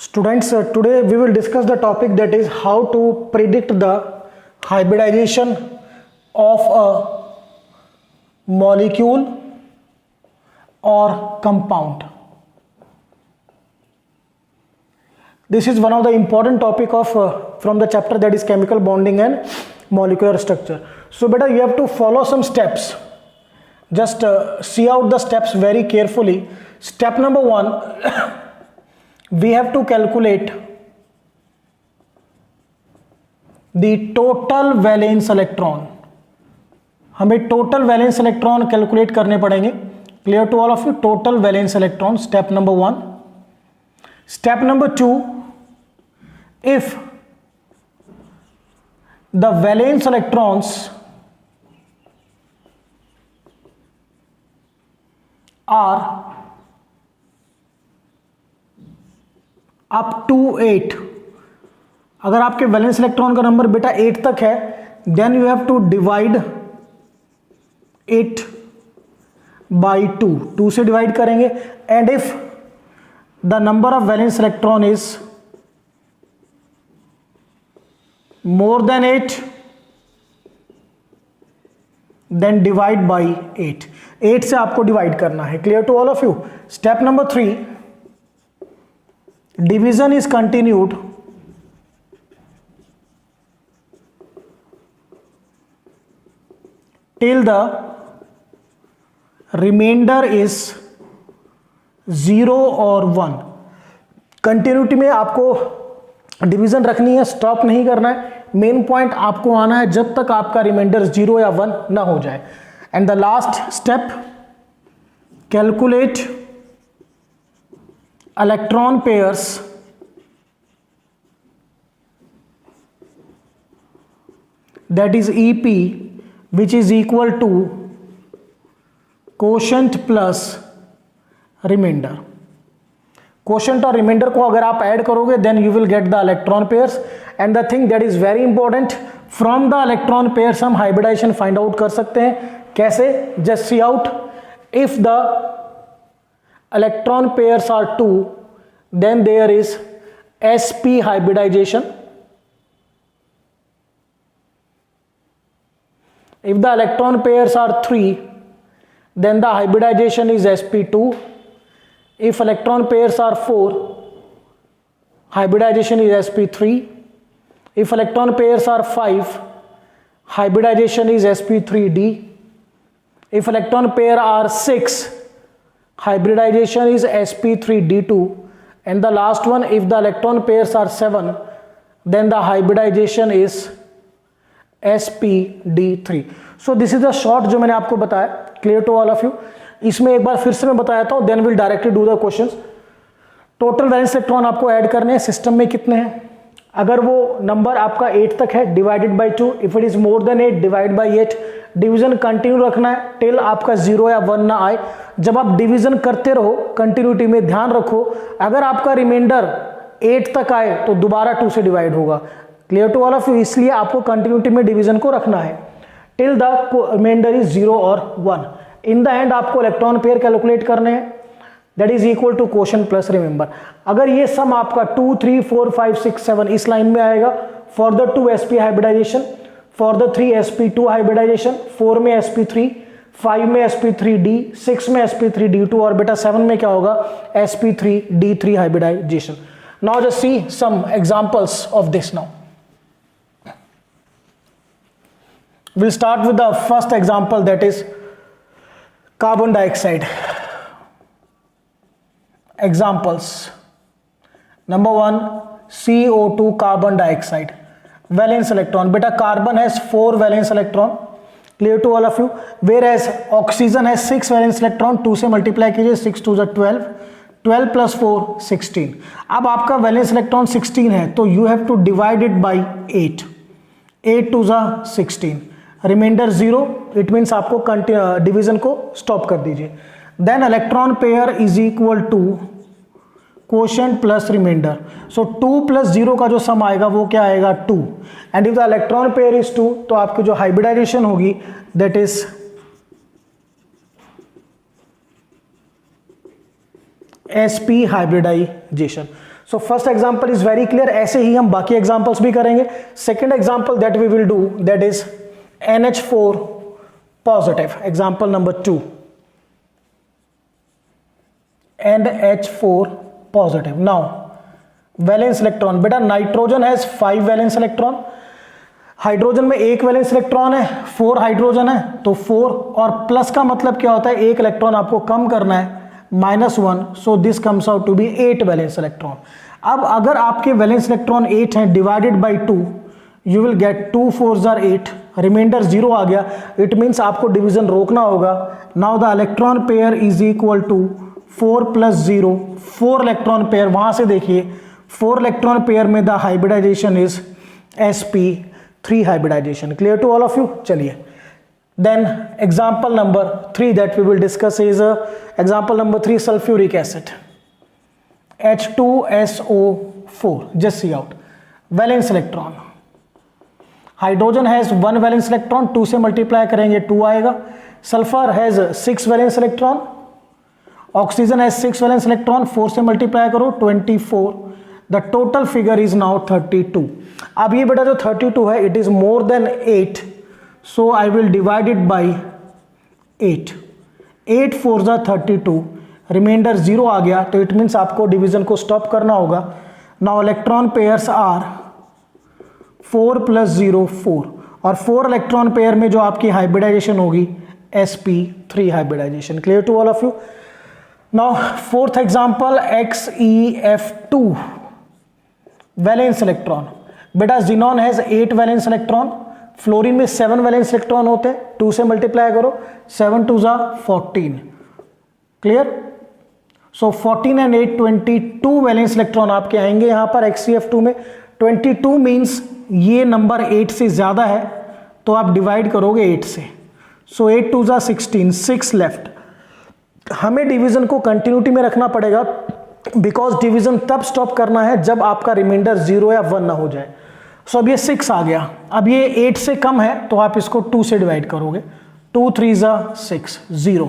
Students, today we will discuss the topic that is how to predict the hybridization of a molecule or compound. This is one of the important topic of from the chapter that is chemical bonding and molecular structure. So beta, you have to follow some steps. Just see out the steps very carefully. Step number 1, we have to calculate the total valence electron. हमें total valence electron calculate करने पड़ेंगे. Clear to all of you? Total valence electron, step number 1. Step number 2, if the valence electrons are up to 8, अगर आपके valence electron का number बेटा 8 तक है, then you have to divide 8 by 2 से divide करेंगे. And if the number of valence electron is more than 8, then divide by 8 से आपको डिवाइड करना है. Clear to all of you? Step number 3, division is continued till the remainder is 0 or 1. Continuity में आपको division रखनी है, stop नहीं करना है. मेन पॉइंट आपको आना है जब तक आपका रिमाइंडर 0 या 1 ना हो जाए. And the last step, calculate electron pairs that is EP, which is equal to quotient plus remainder. Quotient और remainder को अगर आप ऐड करोगे then you will get the electron pairs. And the thing that is very important, from the electron pairs हम hybridization find out कर सकते हैं. कैसे? Just see out. If the electron pairs are 2, then there is sp hybridization. If the electron pairs are 3, then the hybridization is sp2. If electron pairs are 4, hybridization is sp3. If electron pairs are 5, hybridization is sp3d. If electron pair are 6, hybridization is sp3d2. And the last one, if the electron pairs are 7, then the hybridization is sp3d. So this is the short जो मैंने आपको बताया. Clear to all of you? इसमें एक बार फिर से मैं बताता हूँ, then we'll directly do the questions. Total valence electron आपको ऐड करने हैं. सिस्टम में कितने हैं? अगर वो नंबर आपका 8 तक है, divided by 2. If it is more than 8, divide by 8. Division continue रखना है टिल आपका 0 या 1 ना आए. जब आप डिवीजन करते रहो कंटिन्यूटी में, ध्यान रखो अगर आपका रिमाइंडर 8 तक आए तो दोबारा 2 से डिवाइड होगा. Clear to all of you? इसलिए आपको कंटिन्यूटी में डिवीजन को रखना है टिल द रिमाइंडर इज 0 और 1. इन द एंड आपको इलेक्ट्रॉन पेयर कैलकुलेट करने हैं, that is equal to quotient plus remember. अगर ये सम आपका 2, 3, 4, 5, 6, 7 इस लाइन में आएगा, for the 2 sp hybridization, for the 3 sp2 hybridization, 4 में sp3, 5 में sp3d, 6 में sp3d2 और बेटा 7 में क्या होगा? sp3d3 hybridization. Now just see some examples of this. Now we'll start with the first example, that is carbon dioxide. Examples. Number 1, CO2 carbon dioxide. Valence electron. Beta, carbon has 4 valence electron. Clear to all of you? Whereas oxygen has 6 valence electron. 2 से multiply कीजिए, 6 2 12, 12 plus 4 16. अब आपका valence electron 16 है तो you have to divide it by 8. 8 2 16, reminder 0. It means आपको division को stop कर दीजिए. Then electron pair is equal to quotient plus reminder. So 2 प्लस 0 का जो सम आएगा वो क्या आएगा? 2. And if the electron pair is 2, तो आपकी जो हाइब्रिडाइजेशन होगी that is sp hybridization. So first example is very clear, ऐसे ही हम बाकी एग्जांपल्स भी करेंगे. Second example that we will do that is NH4 positive, example number 2 NH4 positive. Now valence electron, बेटा nitrogen has 5 valence electron, hydrogen में 1 valence electron है, 4 hydrogen है, तो 4 और प्लस का मतलब क्या होता है, 1 इलेक्ट्रॉन आपको कम करना है, -1, so this comes out to be 8 valence electron. अब अगर आपके वैलेंस इलेक्ट्रॉन 8 हैं divided by 2, you will get 2 4s are 8, reminder 0 आ गया, इट मीन्स आपको डिवीजन रोकना होगा. Now the electron pair is equal to 4 + 0, 4 electron pair. वहां से देखिए 4 इलेक्ट्रॉन पेयर में the hybridization is sp3 hybridisation. Clear to all of you? चलिए then example number 3 that we will discuss is example number 3 sulphuric acid H2SO4. Just see out valence electron, hydrogen has 1 valence electron, 2 से multiply करेंगे 2 आएगा. Sulphur has 6 valence electron, oxygen has 6 valence electron, 4 से multiply करो 24. The total figure is now 32. अब ये बेटा जो 32 है it is more than 8, so I will divide it by 8. 8 4s are 32, reminder 0 आ गया, तो इट मीन्स आपको डिवीजन को स्टॉप करना होगा. नाउ इलेक्ट्रॉन पेयर्स आर 4 + 0 4, और 4 इलेक्ट्रॉन पेयर में जो आपकी हाइब्रिडाइजेशन होगी sp3 hybridisation. Clear to all of you? Now fourth example XeF2 valence electron. बेटा xenon has 8 valence electron, fluorine में 7 वैलेंस इलेक्ट्रॉन होते हैं, 2 से मल्टीप्लाई करो 7 2s are 14. Clear? So 14 and 8 22 valence electron आपके आएंगे यहां पर XeF2 में. 22 मीन्स ये नंबर 8 से ज्यादा है, तो आप डिवाइड करोगे 8 से, सो 8 2s are 16, 6 लेफ्ट. हमें डिवीजन को कंटिन्यूटी में रखना पड़ेगा, बिकॉज डिवीजन तब स्टॉप करना है जब आपका रिमाइंडर 0 या 1 ना हो जाए. सो अब ये 6 आ गया, अब ये 8 से कम है तो आप इसको 2 से डिवाइड करोगे, 2 3s are 6 0.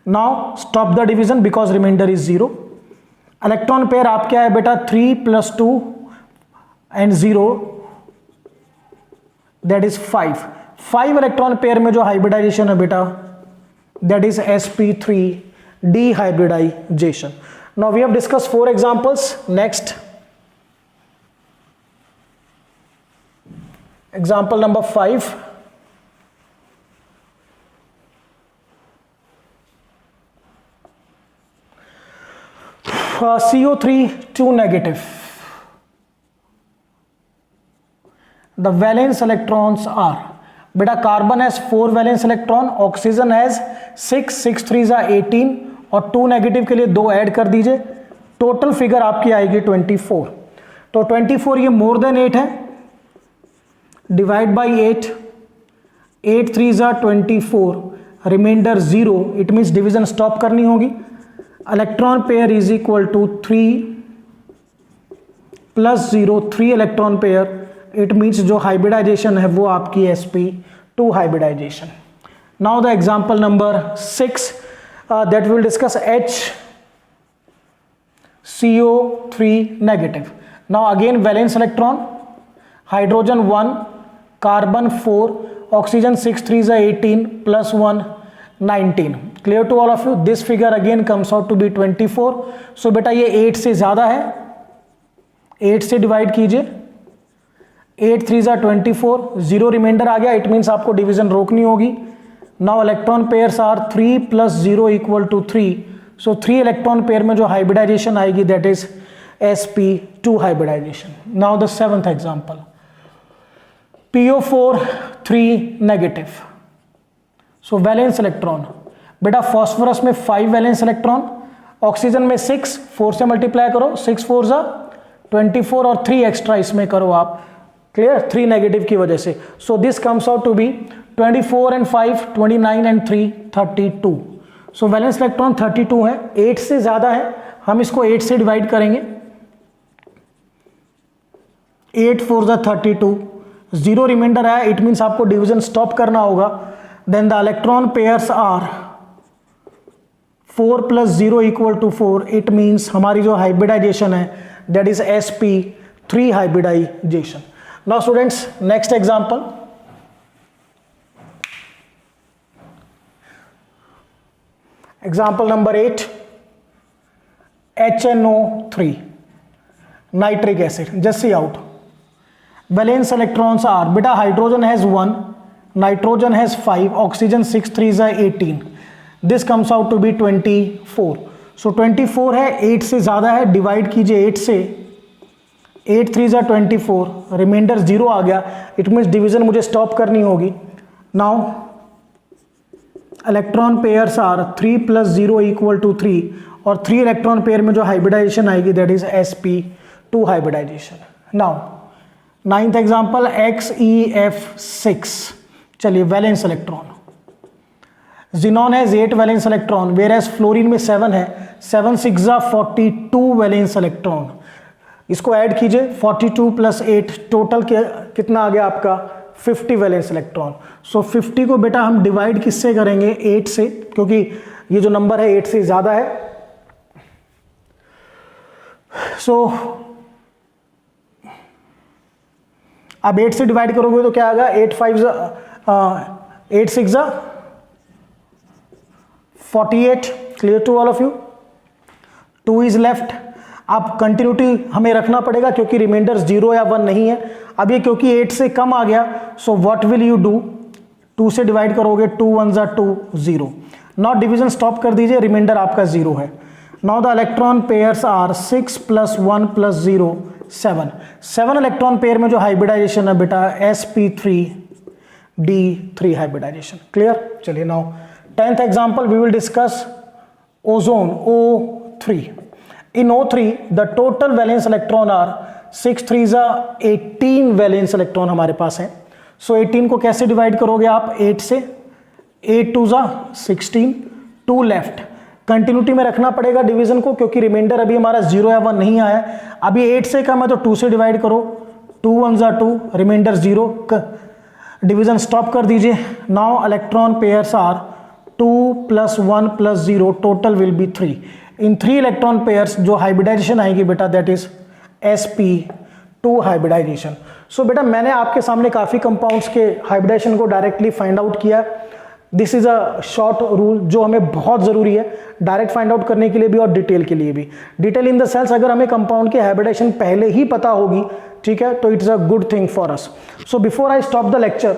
Now stop the division because reminder is 0. Electron pair आपके है बेटा 3 + 2 and 0 that is 5. 5 electron pair में जो हाइब्रिडाइजेशन है बेटा that is sp3 dehybridization. Now we have discussed 4 examples. Next, example number 5. CO3 2 negative. The valence electrons are, बेटा carbon has 4 valence electron, oxygen has 6, 6 3s are 18, और 2 negative के लिए 2 add कर दीजिए, टोटल फिगर आपकी आएगी 24. तो 24 ये मोर देन 8 है, divide by 8, 8 3s are 24, reminder 0, it means division stop करनी होगी. Electron pair is equal to 3 + 0 3 electron pair, it means जो हाइब्रिडाइजेशन है वो आपकी sp2 hybridization. Now the example number 6 that will discuss HCO3 negative. Now again valence electron, hydrogen 1, carbon 4, oxygen 6 3s are 18 + 1 19. Clear to all of you? This figure again comes out to be 24. So बेटा ये 8 से ज्यादा है, 8 से divide कीजिए, 8 3s are 24, 0 reminder आ गया, it means आपको डिवीजन रोकनी होगी. Now electron pairs are 3 + 0 = 3, so 3 electron pair में जो हाइब्रिडाइजेशन आएगी that is sp2 hybridization. Now the 7th example PO4 3 negative. So valence electron, बेटा फॉस्फोरस में 5 वैलेंस इलेक्ट्रॉन, ऑक्सीजन में 6, 4 से मल्टीप्लाई करो, 6 4s are 24, और 3 एक्स्ट्रा इसमें करो आप. क्लियर? 3 नेगेटिव की वजह से. So this comes out to be 24 and 5 29 and 3 32. So valence electron 32 है, 8 से ज्यादा है, हम इसको 8 से डिवाइड करेंगे, 8 4s are 32, 0 रिमाइंडर आया, इट मीन्स आपको डिवीजन स्टॉप करना होगा. Then the electron pairs are 4 + 0 = 4, it means हमारी जो हाइब्रिडाइजेशन है that is sp3 hybridization. Now students, next example. Example number 8, HNO3 nitric acid. Just see out. Valence electrons are, beta hydrogen has 1, nitrogen has 5, oxygen 6, 3 is 18. This comes out to be 24. So 24 है, 8 से ज़्यादा है, divide कीजिए 8 से, 8 3 is 24, reminder 0 आ गया. It means division मुझे stop करनी होगी. नाउ इलेक्ट्रॉन पेयर्स आर 3 + 0 = 3 और 3 इलेक्ट्रॉन पेयर में जो हाइब्रिडाइजेशन आएगी that is sp2 hybridization. Now 9th example XeF6. चलिए valence electron, xenon has 8 valence electron whereas fluorine में 7 है. 7 6 42 वैलेंस इलेक्ट्रॉन. इसको ऐड कीजिए 42 + 8 टोटल कितना आ गया आपका 50 वैलेंस इलेक्ट्रॉन. सो 50 को बेटा हम डिवाइड किससे करेंगे 8 से, क्योंकि ये जो नंबर है 8 से ज़्यादा है. सो अब 8 से डिवाइड करोगे तो क्या आएगा 8 6 48. Clear to all of you. 2 is left. आप कंटिन्यूटी हमें रखना पड़ेगा क्योंकि रिमाइंडर 0 या 1 नहीं है. अब ये क्योंकि 8 से कम आ गया, so what will you do, 2 से डिवाइड करोगे 2 1 2 0. नॉट डिवीजन स्टॉप कर दीजिए, रिमाइंडर आपका 0 है. Now the electron pairs are 6 + 1 + 0 7. 7 electron pair में जो हाइब्रिडाइजेशन है बेटा sp3d3 हाइब्रिडाइजेशन. क्लियर. चलिए now 10th example we will discuss ozone O3. In O3 the total valence electron are 6 3 is 18 valence electron हमारे पास है. सो 18 को कैसे डिवाइड करोगे आप 8 से, 8 2 16, 2 लेफ्ट. कंटिन्यूटी में रखना पड़ेगा डिवीजन को क्योंकि रिमाइंडर अभी हमारा 0 या 1 नहीं आया. अभी 8 से कम है तो 2 से डिवाइड करो, 2 1 2, रिमाइंडर 0, डिवीजन स्टॉप कर दीजिए. Now electron pairs are 2 + 1 + 0 total will be 3. In 3 electron pairs जो हाइब्रिडाइजेशन आएगी बेटा दैट इज sp2 हाइब्रिडाइजेशन. सो बेटा मैंने आपके सामने काफ़ी कंपाउंड्स के हाइब्रिडाइजेशन को डायरेक्टली फाइंड आउट किया. This is a short rule जो हमें बहुत ज़रूरी है डायरेक्ट फाइंड आउट करने के लिए भी और डिटेल के लिए भी. डिटेल इन द सेंस अगर हमें कंपाउंड की हाइब्रिडाइजेशन पहले ही पता होगी, ठीक है, तो it's a good thing for us. So before I stop the lecture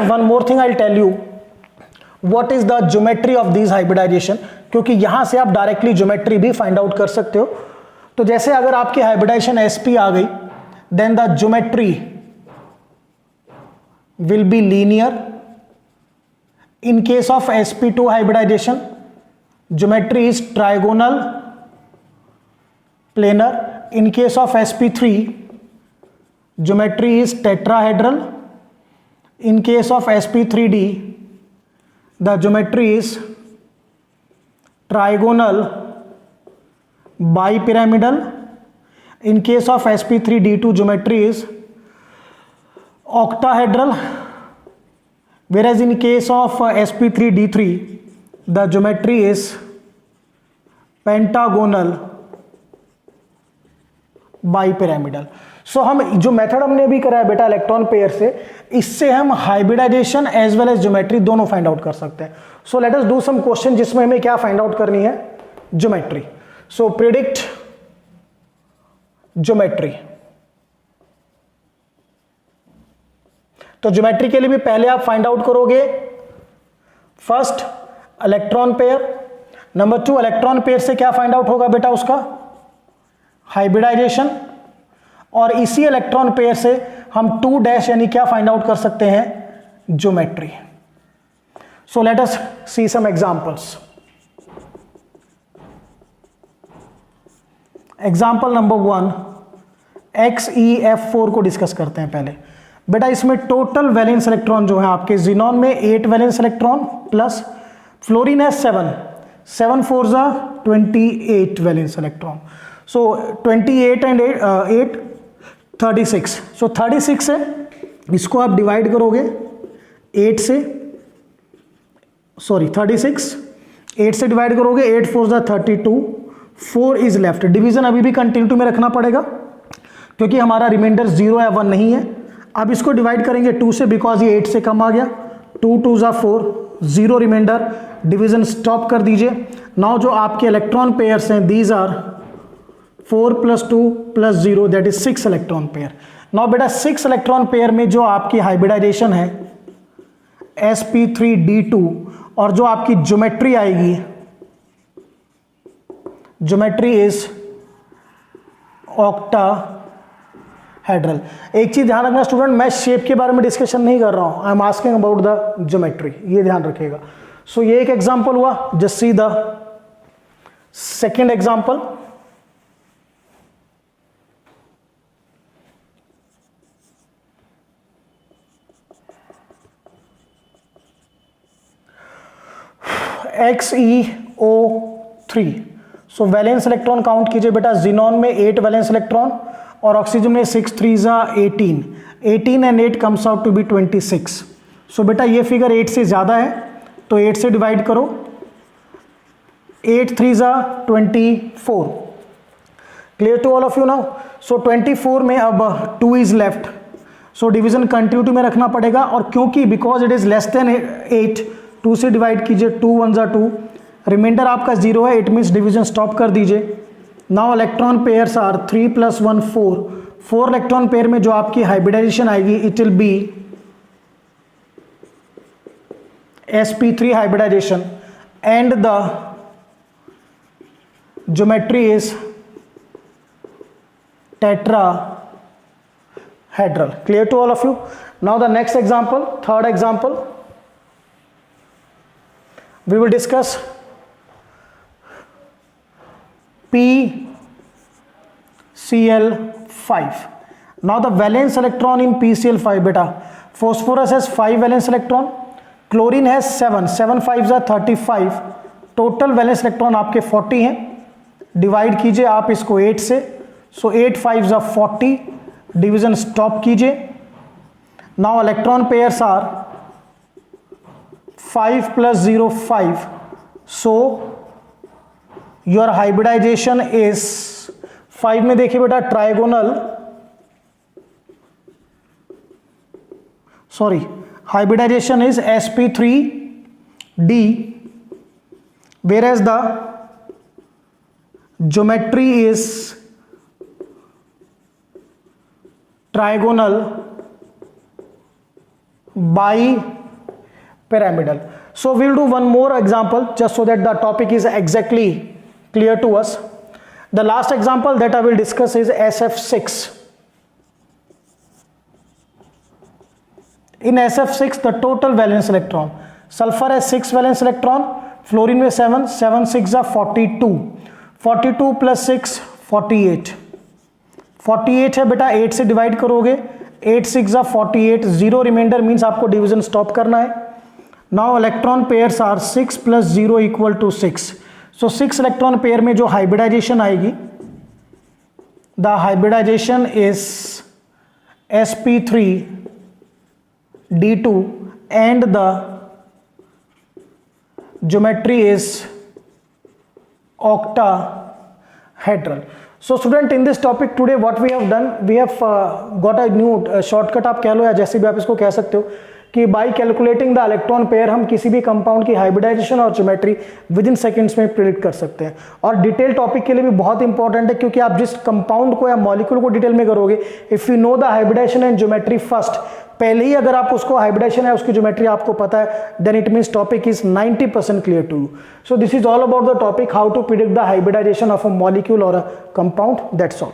one more thing I tell you what is the geometry of this hybridization, क्योंकि यहां से आप डायरेक्टली ज्योमेट्री भी फाइंड आउट कर सकते हो. तो जैसे अगर आपकी हाइब्रिडाइजेशन sp आ गई then the geometry will be linear. In case of sp2 hybridization geometry is trigonal planar. In case of sp3 geometry is tetrahedral. In case of sp3d the geometry is trigonal bipyramidal. In case of sp3d2 geometry is octahedral, whereas in case of sp3d3 the geometry is pentagonal bipyramidal. सो हम जो method हमने भी करा है बेटा electron pair से, इससे हम hybridization as well as geometry दोनों फाइंड आउट कर सकते हैं. So let us do some question जिसमें हमें क्या फाइंड आउट करनी है ज्योमेट्री. So predict geometry. तो ज्योमेट्री के लिए भी पहले आप फाइंड आउट करोगे first electron pair. Number 2 electron pair से क्या फाइंड आउट होगा बेटा उसका हाइब्रिडाइजेशन. और इसी इलेक्ट्रॉन पेयर से हम 2' यानी क्या फाइंड आउट कर सकते हैं geometry. So let us see some examples. Example number 1 XeF4 को डिस्कस करते हैं पहले. बेटा इसमें टोटल वैलेंस इलेक्ट्रॉन जो है आपके जिनॉन में 8 वैलेंस इलेक्ट्रॉन प्लस फ्लोरीन है 7 4 28 वैलेंस इलेक्ट्रॉन. So 28 and 8 36. सो 36 है, इसको आप डिवाइड करोगे 8 से, सॉरी 36 8 से डिवाइड करोगे 8 4 32, 4 इज लेफ्ट। डिवीजन अभी भी कंटिन्यूटी में रखना पड़ेगा क्योंकि हमारा रिमाइंडर 0 या 1 नहीं है। अब इसको डिवाइड करेंगे 2 से, बिकॉज ये 8 से कम आ गया। 2 2 ज़ा 4, 0 रिमाइंडर, डिवीजन स्टॉप कर दीजिए। नाउ जो आपके इलेक्ट्रॉन पेयर्स हैं, these are 4 + 2 + 0, that is 6 electron pair. Now बेटा 6 इलेक्ट्रॉन पेयर में जो आपकी हाइब्रिडाइजेशन है sp3d2, और जो आपकी ज्योमेट्री आएगी, ज्योमेट्री इज ऑक्टाहेड्रल। एक चीज ध्यान रखना स्टूडेंट, मैं शेप के बारे में डिस्कशन नहीं कर रहा हूं, I am asking about the geometry, ये ध्यान रखिएगा। सो ये एक एग्जांपल हुआ। Just see the second example. XeO3, so valence electron count कीजिए बेटा। जिनॉन में 8 वैलेंस इलेक्ट्रॉन और ऑक्सीजन में 6 3 ज़ा 18, 18 and 8 comes out to be 26। So बेटा ये फिगर 8 से ज़्यादा है तो 8 से डिवाइड करो, 8 3 ज़ा 24। Clear to all of you now? So 24 में अब 2 is left, so division continuity में रखना पड़ेगा। और क्योंकि because it is less than 8, 2 से डिवाइड कीजिए, 2 1 ज़ा 2, रिमाइंडर आपका 0 है, इट मीन्स डिवीजन स्टॉप कर दीजिए। Now electron pairs are 3 + 1 4, 4 electron pair में जो आपकी हाइब्रिडाइजेशन आएगी, it will be sp3 hybridization and the geometry is tetrahedral. Clear to all of you? Now the next example, third example, we will discuss PCl5. Now the valence electron in PCl5 beta, phosphorus has 5 valence electron, chlorine है 7, 7 5 ज़ा 35, total valence electron आपके 40 हैं। Divide कीजिए आप इसको 8 से, सो 8 5 ज़ा 40, division stop कीजिए। Now electron pairs are 5 + 0 5, so your hybridization is 5 में देखिए बेटा trigonal, sorry, hybridization is sp3d, whereas the geometry is trigonal bipyramidal. So we'll do one more example just so that the topic is exactly clear to us. The last example that I will discuss is SF6. In SF6 the total valence electron, sulfur has 6 valence electron, fluorine में 7, 7 6 ज़ा 42, 42 + 6 48, 48 है बेटा, 8 से divide करोगे, 8 6 ज़ा 48, 0 remainder means आपको division stop करना है। Now electron pairs are 6 + 0 = 6, so 6 electron pair में जो हाइब्रिडाइजेशन आएगी, the hybridization is sp3d2 and the geometry is octahedral. So student, in this topic today what we have done, we have got a new shortcut आप कह लो या जैसे भी आप इसको कह सकते हो, कि by calculating the electron pair हम किसी भी कंपाउंड की हाइब्रिडाइजेशन और ज्योमेट्री विद इन सेकेंड्स में प्रिडिक्ट कर सकते हैं। और डिटेल टॉपिक के लिए भी बहुत इंपॉर्टेंट है, क्योंकि आप जिस कंपाउंड को या मॉलिक्यूल को डिटेल में करोगे, if you know the hybridization and geometry first, पहले ही अगर आप उसको हाइब्रिडाइजेशन है उसकी ज्योमेट्री आपको पता है, then it means topic is 90% clear to you. So this is all about the topic how to predict the hybridization of a molecule और अ कंपाउंड, दैट्स ऑल।